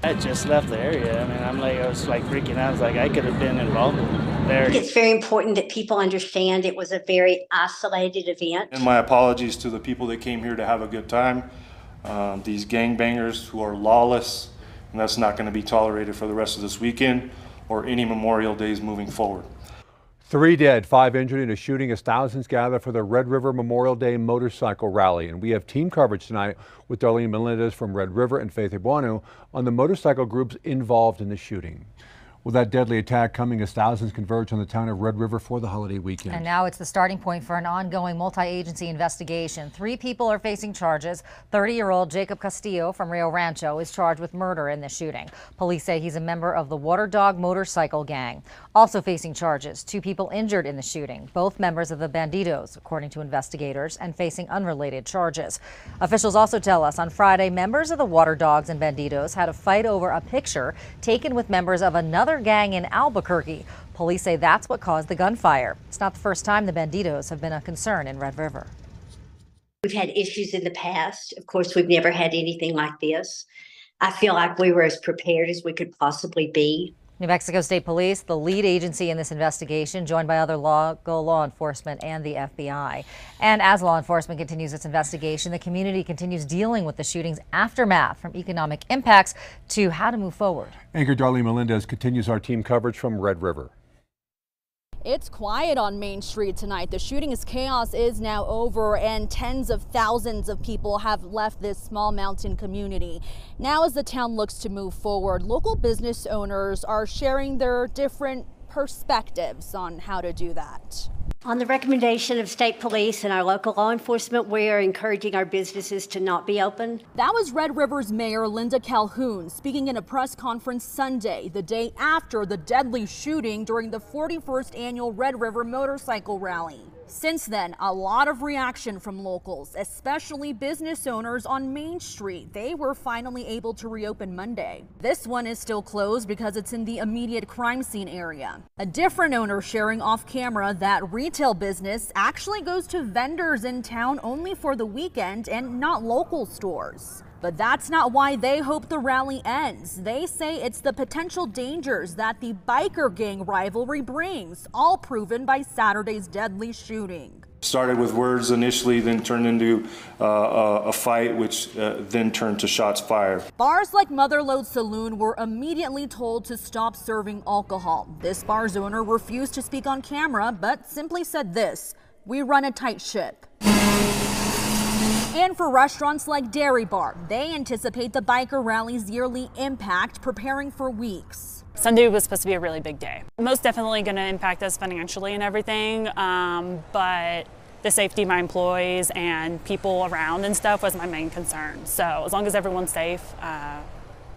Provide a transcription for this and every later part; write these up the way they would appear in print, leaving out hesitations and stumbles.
I just left the area. I mean, I was like freaking out. I was like, I could have been involved I there. think it's very important that people understand it was a very isolated event. And my apologies to the people that came here to have a good time. These gangbangers who are lawless, and that's not going to be tolerated for the rest of this weekend or any Memorial Days moving forward. 3 dead, 5 injured in a shooting as thousands gather for the Red River Memorial Day motorcycle rally. And we have team coverage tonight with Darlene Melendez from Red River and Faith Ebuanu on the motorcycle groups involved in the shooting. Well, that deadly attack coming as thousands converge on the town of Red River for the holiday weekend. And now it's the starting point for an ongoing multi-agency investigation. 3 people are facing charges. 30-year-old Jacob Castillo from Rio Rancho is charged with murder in the shooting. Police say he's a member of the Water Dog motorcycle gang. Also facing charges, 2 people injured in the shooting, both members of the Bandidos, according to investigators, and facing unrelated charges. Officials also tell us on Friday, members of the Water Dogs and Bandidos had a fight over a picture taken with members of another gang in Albuquerque. Police say that's what caused the gunfire. It's not the first time the Bandidos have been a concern in Red River. We've had issues in the past. Of course, we've never had anything like this. I feel like we were as prepared as we could possibly be. New Mexico State Police, the lead agency in this investigation, joined by other local law enforcement and the FBI. And as law enforcement continues its investigation, the community continues dealing with the shooting's aftermath, from economic impacts to how to move forward. Anchor Darlene Melendez continues our team coverage from Red River. It's quiet on Main Street tonight. The shooting's chaos is now over and tens of thousands of people have left this small mountain community. Now, as the town looks to move forward, local business owners are sharing their different perspectives on how to do that. On the recommendation of state police and our local law enforcement, we are encouraging our businesses to not be open. That was Red River's Mayor Linda Calhoun speaking in a press conference Sunday, the day after the deadly shooting during the 41st annual Red River motorcycle rally. Since then, a lot of reaction from locals, especially business owners on Main Street. They were finally able to reopen Monday. This one is still closed because it's in the immediate crime scene area. A different owner sharing off camera that retail business actually goes to vendors in town only for the weekend and not local stores. But that's not why they hope the rally ends. They say it's the potential dangers that the biker gang rivalry brings, all proven by Saturday's deadly shooting. Started with words initially, then turned into a fight, which then turned to shots fired. Bars like Motherlode Saloon were immediately told to stop serving alcohol. This bar's owner refused to speak on camera, but simply said this: "We run a tight ship." And for restaurants like Dairy Bar, they anticipate the biker rally's yearly impact, preparing for weeks. Sunday was supposed to be a really big day. Most definitely going to impact us financially and everything, but the safety of my employees and people around and stuff was my main concern. So as long as everyone's safe,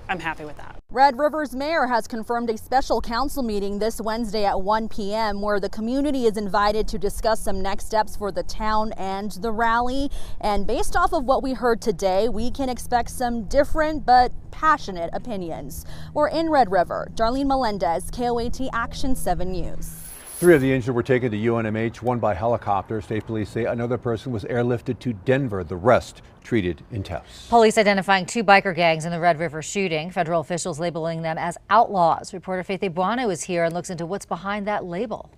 I'm happy with that. Red River's mayor has confirmed a special council meeting this Wednesday at 1 p.m. where the community is invited to discuss some next steps for the town and the rally. And based off of what we heard today, we can expect some different but passionate opinions. We're in Red River. Darlene Melendez, KOAT Action 7 News. 3 of the injured were taken to UNMH, 1 by helicopter. State police say another person was airlifted to Denver. The rest treated in Tufts. Police identifying 2 biker gangs in the Red River shooting. Federal officials labeling them as outlaws. Reporter Faith Ebuanu is here and looks into what's behind that label.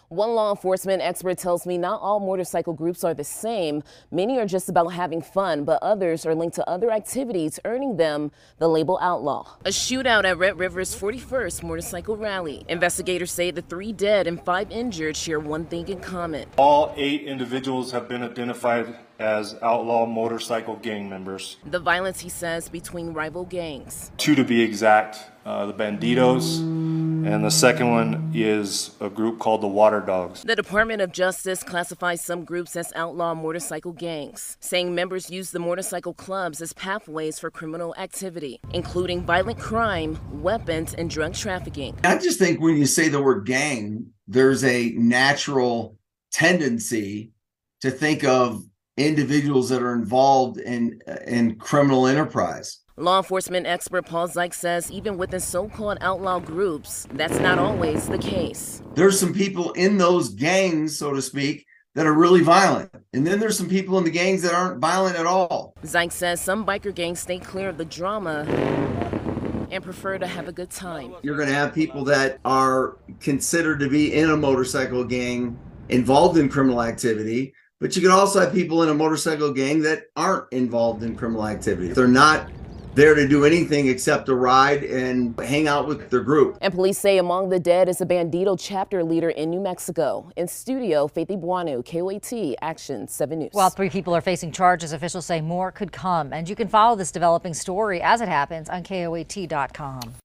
One law enforcement expert tells me not all motorcycle groups are the same. Many are just about having fun, but others are linked to other activities, earning them the label outlaw. A shootout at Red River's 41st motorcycle rally. Investigators say the 3 dead and 5 injured share one thing in common. All 8 individuals have been identified as outlaw motorcycle gang members. The violence, he says, between rival gangs. 2 to be exact, the Bandidos, and the second one is a group called the Water Dogs. The Department of Justice classifies some groups as outlaw motorcycle gangs, saying members use the motorcycle clubs as pathways for criminal activity, including violent crime, weapons, and drug trafficking. I just think when you say the word gang, there's a natural tendency to think of individuals that are involved in criminal enterprise. Law enforcement expert Paul Zeich says even within so-called outlaw groups, that's not always the case. There's some people in those gangs, so to speak, that are really violent. And then there's some people in the gangs that aren't violent at all. Zike says some biker gangs stay clear of the drama and prefer to have a good time. You're going to have people that are considered to be in a motorcycle gang involved in criminal activity, but you can also have people in a motorcycle gang that aren't involved in criminal activity. They're not there to do anything except to ride and hang out with their group. And police say among the dead is a Bandito chapter leader in New Mexico. In studio, Faith Ibuanu, KOAT, Action 7 News. While 3 people are facing charges, officials say more could come. And you can follow this developing story as it happens on KOAT.com.